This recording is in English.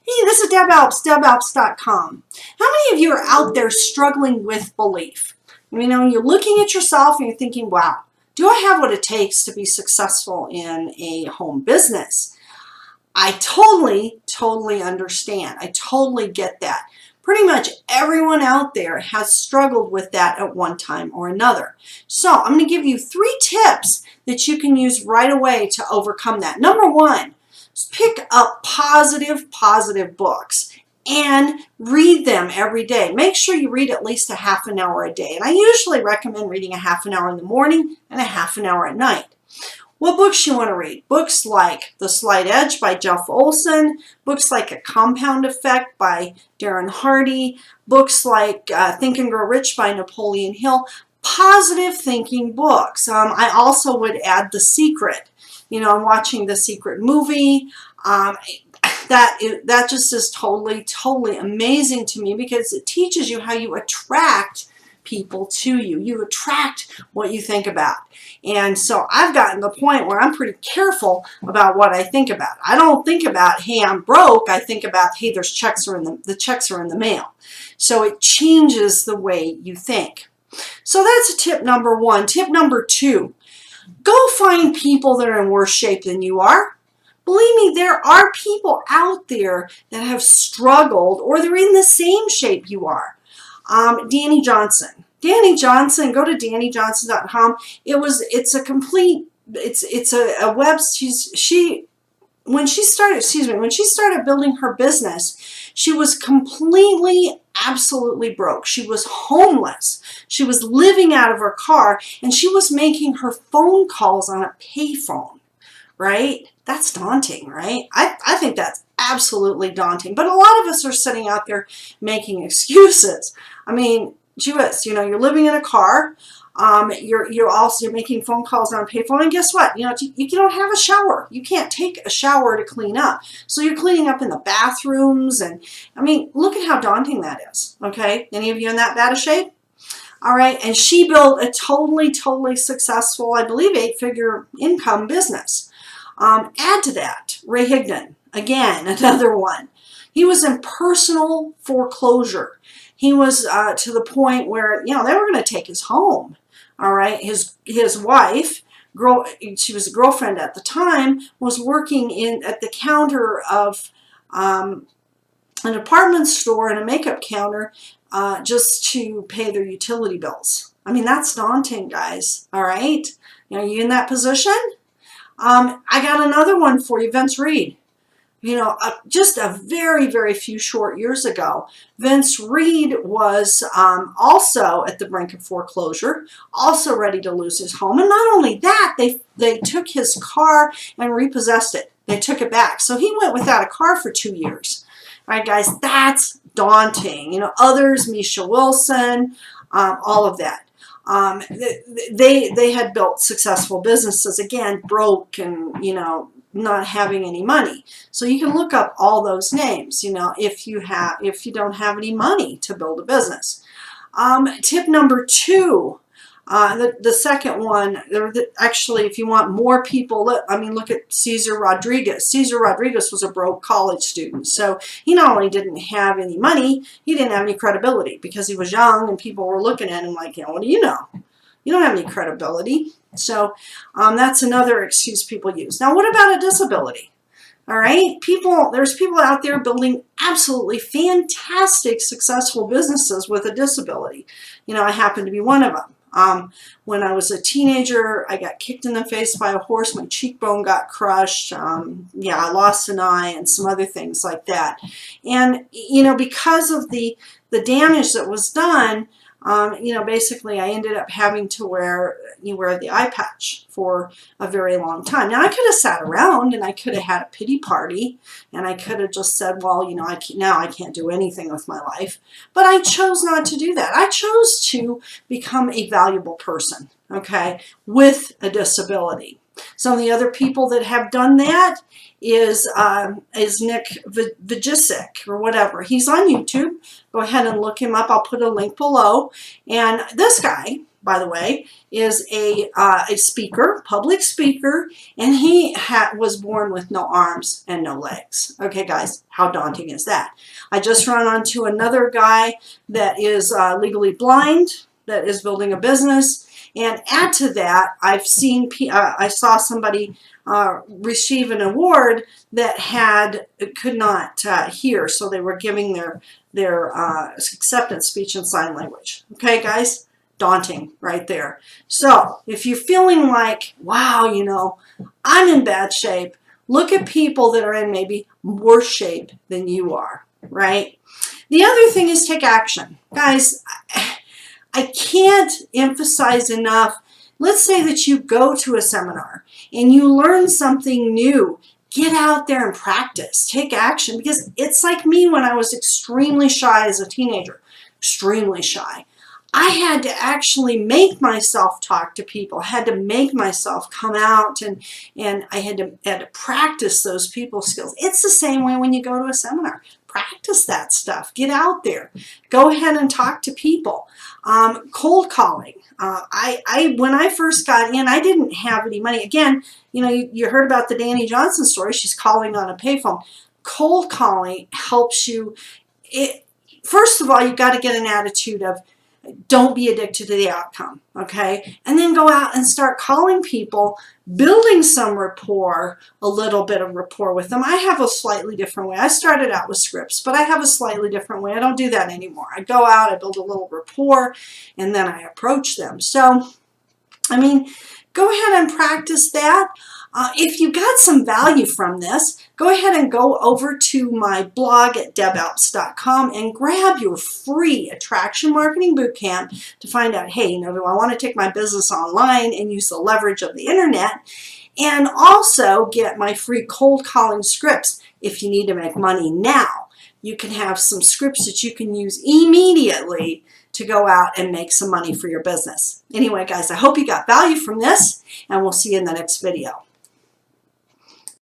Hey, this is Deb Alps, DebAlps.com. How many of you are out there struggling with belief? You know, you're looking at yourself and you're thinking, wow, do I have what it takes to be successful in a home business? I totally understand. I totally get that. Pretty much everyone out there has struggled with that at one time or another. So I'm going to give you 3 tips that you can use right away to overcome that. Number 1, pick up positive books and read them every day. Make sure you read at least a half an hour a day. And I usually recommend reading a half an hour in the morning and a half an hour at night. What books you want to read? Books like The Slight Edge by Jeff Olson, books like A Compound Effect by Darren Hardy, books like Think and Grow Rich by Napoleon Hill. Positive thinking books. I also would add The Secret. You know, I'm watching The Secret movie. That just is totally amazing to me because it teaches you how you attract people to you. You attract what you think about. And so I've gotten to the point where I'm pretty careful about what I think about. I don't think about, hey, I'm broke. I think about, hey, the checks are in the mail. So it changes the way you think. So that's tip number 1. Tip number 2. Go find people that are in worse shape than you are. Believe me, there are people out there that have struggled or they're in the same shape you are. Dani Johnson. Dani Johnson, go to DaniJohnson.com. It's a web, when she started building her business, she was absolutely broke. She was homeless. She was living out of her car, and she was making her phone calls on a payphone, right? That's daunting, right? I think that's absolutely daunting. But a lot of us are sitting out there making excuses. I mean, Jewess, you know, you're living in a car. You're making phone calls on a payphone, and guess what? You know, you don't have a shower. You can't take a shower to clean up. So you're cleaning up in the bathrooms, and I mean, look at how daunting that is. Okay, any of you in that bad of shape? All right, and she built a totally successful, I believe, 8-figure income business. Add to that, Ray Higdon, again, another one. He was in personal foreclosure. He was to the point where, you know, they were going to take his home. All right, his wife, she was a girlfriend at the time, was working at the counter of an department store and a makeup counter just to pay their utility bills. I mean, that's daunting, guys. All right, you know, you in that position? I got another one for you, Vince Reed. You know, just a very few short years ago, Vince Reed was also at the brink of foreclosure, also ready to lose his home. And not only that, they took his car and repossessed it. They took it back. So he went without a car for 2 years. All right, guys, that's daunting. You know, others, Misha Wilson, all of that. They had built successful businesses, again, broke and, you know, not having any money. So you can look up all those names, you know, if you don't have any money to build a business. Tip number 2, the second one, actually, if you want more people, look at Cesar Rodriguez. Cesar Rodriguez was a broke college student. So he not only didn't have any money, he didn't have any credibility because he was young and people were looking at him like, you know, what do you know? You don't have any credibility. So that's another excuse people use. Now, what about a disability? All right, there's people out there building absolutely fantastic, successful businesses with a disability. You know, I happen to be one of them. When I was a teenager, I got kicked in the face by a horse. My cheekbone got crushed. Yeah, I lost an eye and some other things like that. And, you know, because of the damage that was done, you know, basically I ended up having to wear the eye patch for a very long time. Now, I could have sat around and I could have had a pity party and I could have just said, well, you know, now I can't do anything with my life. But I chose not to do that. I chose to become a valuable person, okay, with a disability. Some of the other people that have done that is Nick Vujicic or whatever. He's on YouTube. Go ahead and look him up. I'll put a link below. And this guy by the way, is a speaker, public speaker, and he was born with no arms and no legs. Okay, guys, how daunting is that? I just ran onto another guy that is legally blind, that is building a business, and add to that, I saw somebody receive an award that could not hear, so they were giving their acceptance speech and sign language. Okay, guys, daunting right there. So if you're feeling like, wow, you know, I'm in bad shape, look at people that are in maybe worse shape than you are, right? The other thing is take action. Guys, I can't emphasize enough. Let's say that you go to a seminar and you learn something new. Get out there and practice. Take action, because it's like me when I was extremely shy as a teenager. Extremely shy. I had to actually make myself talk to people. I had to make myself come out, and I had to practice those people skills. It's the same way when you go to a seminar. Practice that stuff. Get out there. Go ahead and talk to people. Cold calling. When I first got in, I didn't have any money. Again, you know, you heard about the Danny Johnson story. She's calling on a payphone. Cold calling helps you. First of all, you got to get an attitude of, don't be addicted to the outcome, okay? And then go out and start calling people, building some rapport, a little bit of rapport with them. I have a slightly different way. I started out with scripts, but I have a slightly different way. I don't do that anymore. I go out, I build a little rapport, and then I approach them. So, I mean, go ahead and practice that. If you got some value from this, go ahead and go over to my blog at debelps.com and grab your free Attraction Marketing Bootcamp to find out, hey, you know, do I want to take my business online and use the leverage of the internet? And also get my free cold calling scripts if you need to make money now. You can have some scripts that you can use immediately to go out and make some money for your business. Anyway, guys, I hope you got value from this, and we'll see you in the next video.